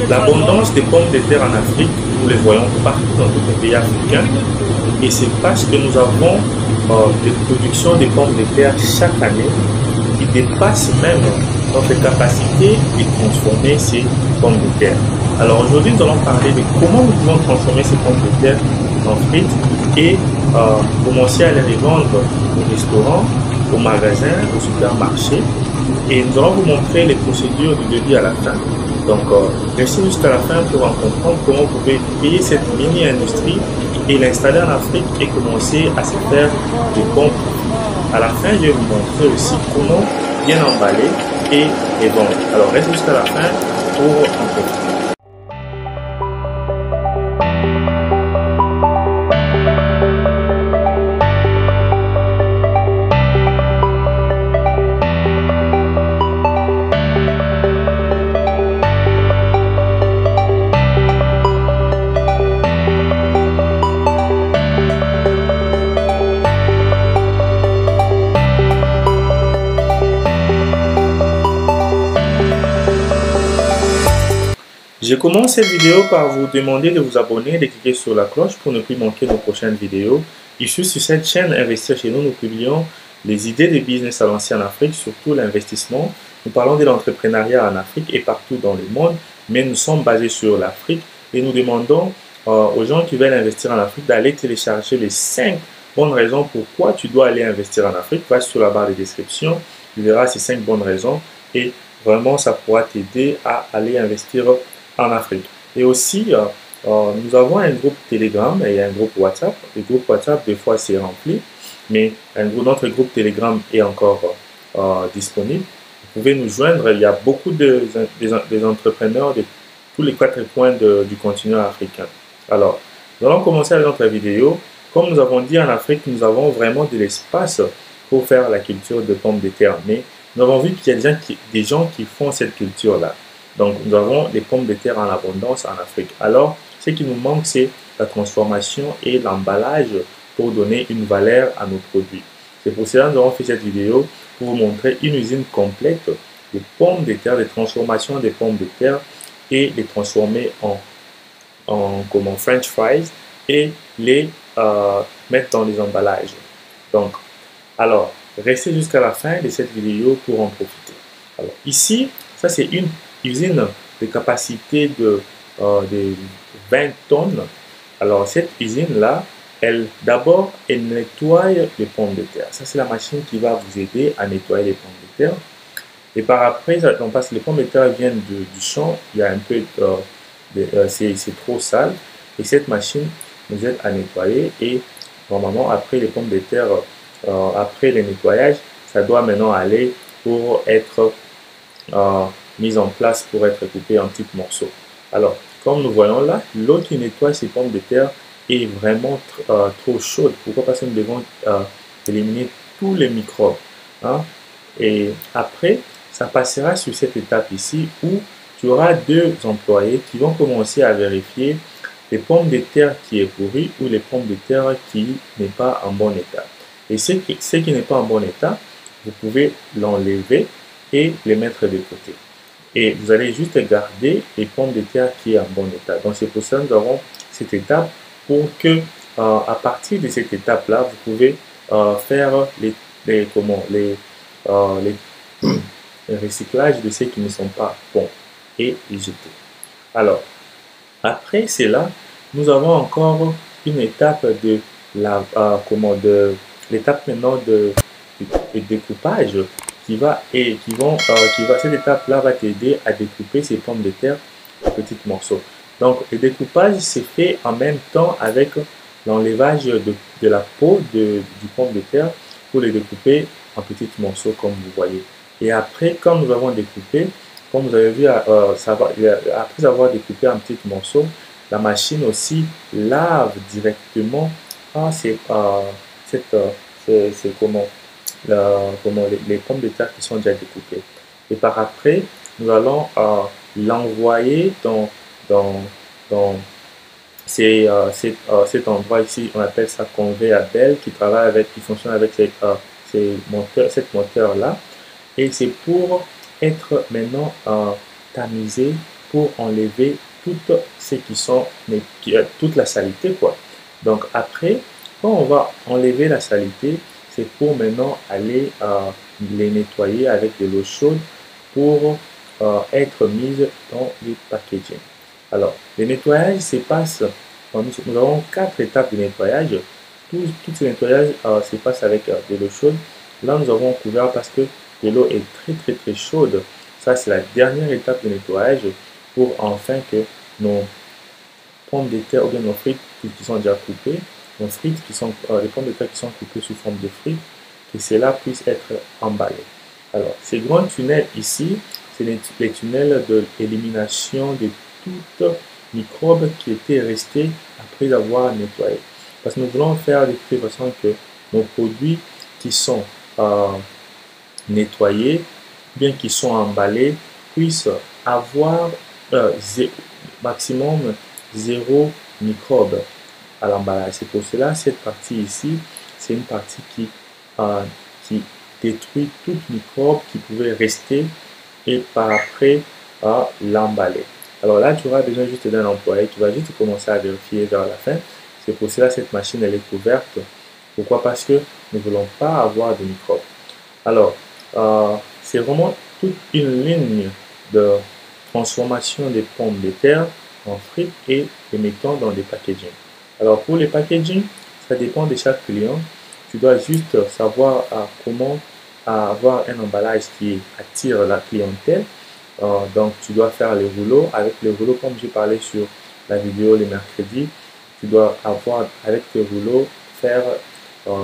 L'abondance des pommes de terre en Afrique, nous les voyons partout dans tous les pays africains. Et c'est parce que nous avons des productions de pommes de terre chaque année qui dépassent même notre capacité de transformer ces pommes de terre. Alors aujourd'hui, nous allons parler de comment nous pouvons transformer ces pommes de terre en frites et commencer à les revendre aux restaurants, aux magasins, aux supermarchés. Et nous allons vous montrer les procédures du début à la fin. Donc, restez jusqu'à la fin pour en comprendre comment vous pouvez créer cette mini-industrie et l'installer en Afrique et commencer à se faire des bons profits. À la fin, je vais vous montrer aussi comment bien emballer et les vendre. Alors, restez jusqu'à la fin pour en profiter. Je commence cette vidéo par vous demander de vous abonner et de cliquer sur la cloche pour ne plus manquer nos prochaines vidéos. Ici sur cette chaîne Investir chez nous, nous publions les idées de business à lancer en Afrique, surtout l'investissement. Nous parlons de l'entrepreneuriat en Afrique et partout dans le monde, mais nous sommes basés sur l'Afrique et nous demandons aux gens qui veulent investir en Afrique d'aller télécharger les 5 bonnes raisons pourquoi tu dois aller investir en Afrique. Va sur la barre de description, tu verras ces 5 bonnes raisons et vraiment ça pourra t'aider à aller investir en Afrique. Et aussi, nous avons un groupe Telegram et un groupe WhatsApp. Le groupe WhatsApp, des fois, c'est rempli, mais notre groupe Telegram est encore disponible. Vous pouvez nous joindre. Il y a beaucoup des entrepreneurs de tous les 4 coins du continent africain. Alors, nous allons commencer avec notre vidéo. Comme nous avons dit, en Afrique, nous avons vraiment de l'espace pour faire la culture de pommes de terre. Mais nous avons vu qu'il y a des gens qui font cette culture-là. Donc, nous avons des pommes de terre en abondance en Afrique. Alors, ce qui nous manque, c'est la transformation et l'emballage pour donner une valeur à nos produits. C'est pour cela que nous avons fait cette vidéo pour vous montrer une usine complète de pommes de terre, de transformation des pommes de terre et les transformer en French fries et les mettre dans les emballages. Donc, alors, restez jusqu'à la fin de cette vidéo pour en profiter. Alors, ici, ça c'est une usine de capacité de 20 tonnes. Alors, cette usine-là, d'abord, elle nettoie les pommes de terre. Ça, c'est la machine qui va vous aider à nettoyer les pommes de terre. Et par après, parce que les pommes de terre viennent du champ, il y a un peu c'est trop sale. Et cette machine nous aide à nettoyer. Et normalement, après les pommes de terre, après le nettoyage, ça doit maintenant aller pour être mise en place pour être coupée en petits morceaux. Alors, comme nous voyons là, l'eau qui nettoie ces pommes de terre est vraiment trop chaude. Pourquoi? Parce que nous devons éliminer tous les microbes. Hein? Et après, ça passera sur cette étape ici où tu auras 2 employés qui vont commencer à vérifier les pommes de terre qui est pourrie ou les pommes de terre qui n'est pas en bon état. Et ce qui n'est pas en bon état, vous pouvez l'enlever et les mettre de côté. Et vous allez juste garder les pommes de terre qui est en bon état. Donc c'est pour ça que nous avons cette étape pour que à partir de cette étape-là, vous pouvez faire les recyclages de ceux qui ne sont pas bons et les jeter. Alors, après cela, nous avons encore une étape de l'étape maintenant de découpage cette étape-là va t'aider à découper ces pommes de terre en petits morceaux. Donc, le découpage se fait en même temps avec l'enlevage de la peau du pomme de terre pour les découper en petits morceaux comme vous voyez. Et après, quand nous avons découpé, comme vous avez vu, après avoir découpé en petits morceaux, la machine aussi lave directement les pommes de terre qui sont déjà découpées. Et par après, nous allons l'envoyer dans cet endroit ici, on appelle ça conveyor belt, qui fonctionne avec cette moteur là. Et c'est pour être maintenant tamisé pour enlever toutes ce qui sont, toute la saleté, quoi. Donc après, quand on va enlever la saleté, c'est pour maintenant aller les nettoyer avec de l'eau chaude pour être mise dans les packaging. Alors, le nettoyage se passe, nous avons 4 étapes de nettoyage. Tout ce nettoyage se passe avec de l'eau chaude. Là, nous avons couvert parce que de l'eau est très chaude. Ça, c'est la dernière étape de nettoyage pour enfin que nos pommes de terre ou bien nos frites qui sont déjà coupées, nos frites qui sont, les pommes de terre qui sont coupées sous forme de frites, que cela puisse être emballé. Alors, ces grands tunnels ici, c'est les tunnels de l'élimination de toutes microbes qui étaient restés après avoir nettoyé. Parce que nous voulons faire de toute façon que nos produits qui sont nettoyés, bien qu'ils sont emballés, puissent avoir maximum 0 microbe à l'emballage. C'est pour cela cette partie ici, c'est une partie qui détruit toute microbe qui pouvait rester et par après l'emballer. Alors là, tu auras besoin juste d'un employé qui va juste commencer à vérifier vers la fin. C'est pour cela que cette machine elle est couverte. Pourquoi? Parce que nous ne voulons pas avoir de microbes. Alors, c'est vraiment toute une ligne de transformation des pommes de terre en frites et les mettons dans des packaging. Alors, pour les packaging, ça dépend de chaque client. Tu dois juste savoir comment avoir un emballage qui attire la clientèle. Donc, tu dois faire les rouleaux. Avec les rouleaux, comme j'ai parlé sur la vidéo le mercredi, tu dois avoir, avec tes rouleaux, faire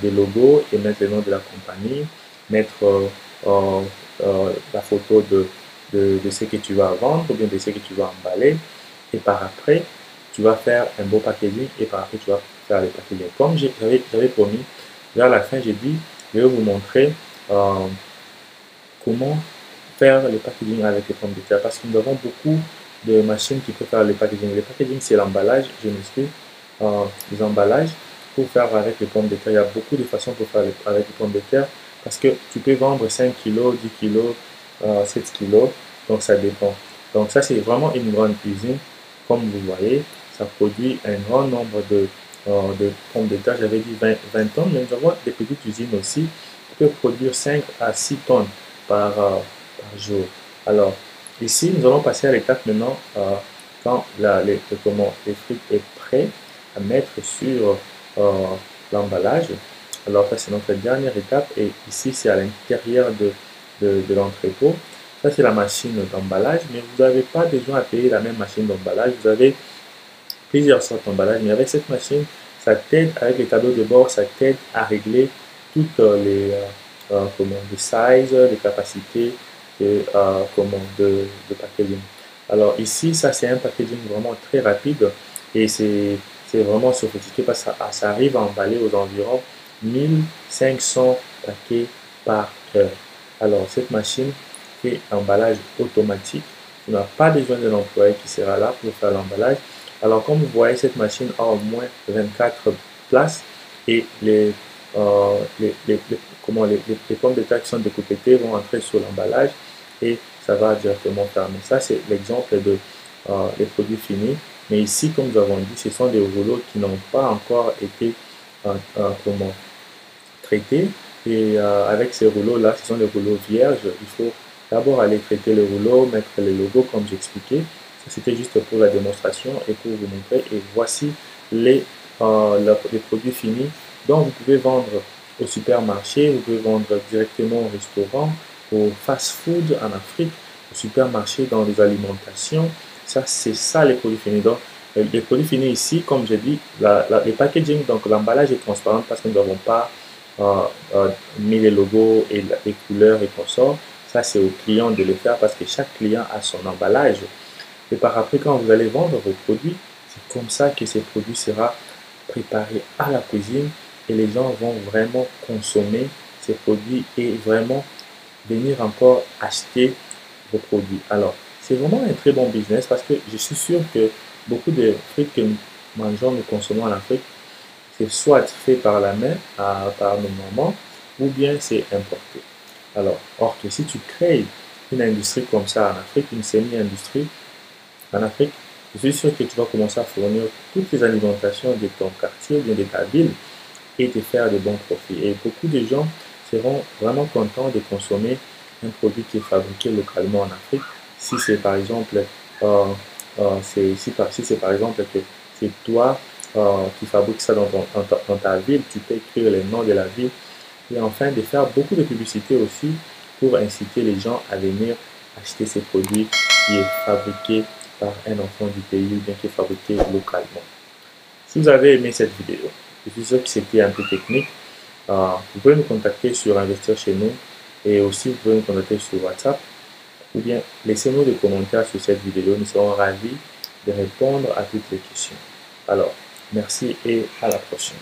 des logos et mettre le nom de la compagnie, mettre la photo de ce que tu vas vendre ou bien de ce que tu vas emballer. Et par après, tu vas faire un beau packaging et par après, tu vas faire les packaging. Comme j'avais promis, vers la fin, j'ai dit, je vais vous montrer comment faire le packaging avec les pommes de terre parce que nous avons beaucoup de machines qui peuvent faire le packaging. Le packaging, c'est l'emballage, je m'explique, les emballages pour faire avec les pommes de terre. Il y a beaucoup de façons pour faire avec les pommes de terre parce que tu peux vendre 5 kg, 10 kg, 7 kg, donc ça dépend. Donc ça, c'est vraiment une grande usine. Comme vous voyez, ça produit un grand nombre de pommes de terre. J'avais dit 20 tonnes, mais nous avons des petites usines aussi qui peuvent produire 5 à 6 tonnes par jour. Alors, ici, nous allons passer à l'étape maintenant quand les frites est prêt à mettre sur l'emballage. Alors, ça, c'est notre dernière étape. Et ici, c'est à l'intérieur de l'entrepôt. Ça, c'est la machine d'emballage, mais vous n'avez pas besoin à payer la même machine d'emballage. Vous avez plusieurs sortes d'emballage, mais avec cette machine, ça t'aide, avec les tableaux de bord, ça t'aide à régler toutes les sizes, les capacités de packaging. Alors ici, ça c'est un packaging vraiment très rapide et c'est vraiment sophistiqué parce que ça arrive à emballer aux environs 1500 paquets par heure. Alors cette machine fait l'emballage automatique. Tu n'as pas besoin d'un employé qui sera là pour faire l'emballage. Alors comme vous voyez, cette machine a au moins 24 places et les pommes de terre qui sont découpées vont entrer sur l'emballage et ça va directement fermer. Ça, c'est l'exemple des produits finis. Mais ici, comme nous avons dit, ce sont des rouleaux qui n'ont pas encore été traités. Et avec ces rouleaux-là, ce sont des rouleaux vierges. Il faut d'abord aller traiter le rouleau, mettre les logos comme j'expliquais. C'était juste pour la démonstration et pour vous montrer. Et voici les produits finis dont vous pouvez vendre au supermarché, vous pouvez vendre directement au restaurant, au fast-food en Afrique, au supermarché, dans les alimentations. Ça, c'est ça les produits finis. Donc, les produits finis ici, comme j'ai dit, les packaging, donc l'emballage est transparent parce que nous n'avons pas mis les logos et les couleurs et consorts. Ça, c'est au client de le faire parce que chaque client a son emballage. Et par après, quand vous allez vendre vos produits, c'est comme ça que ces produits seront préparés à la cuisine et les gens vont vraiment consommer ces produits et vraiment venir encore acheter vos produits. Alors, c'est vraiment un très bon business parce que je suis sûr que beaucoup de frites que nous mangeons, nous consommons en Afrique, c'est soit fait par la main, par nos mamans, ou bien c'est importé. Alors, or que si tu crées une industrie comme ça en Afrique, une semi-industrie, En Afrique, je suis sûr que tu vas commencer à fournir toutes les alimentations de ton quartier ou bien de ta ville et te faire de bons profits. Et beaucoup de gens seront vraiment contents de consommer un produit qui est fabriqué localement en Afrique. Si c'est par exemple, si c'est par exemple que c'est toi qui fabriques ça dans ta ville, tu peux écrire les noms de la ville et enfin de faire beaucoup de publicité aussi pour inciter les gens à venir acheter ces produits qui est fabriqué par un enfant du pays ou bien qui est fabriqué localement. Si vous avez aimé cette vidéo, je suis sûr que c'était un peu technique, vous pouvez nous contacter sur Investir chez nous et aussi vous pouvez nous contacter sur WhatsApp ou bien laissez-nous des commentaires sur cette vidéo. Nous serons ravis de répondre à toutes les questions. Alors, merci et à la prochaine.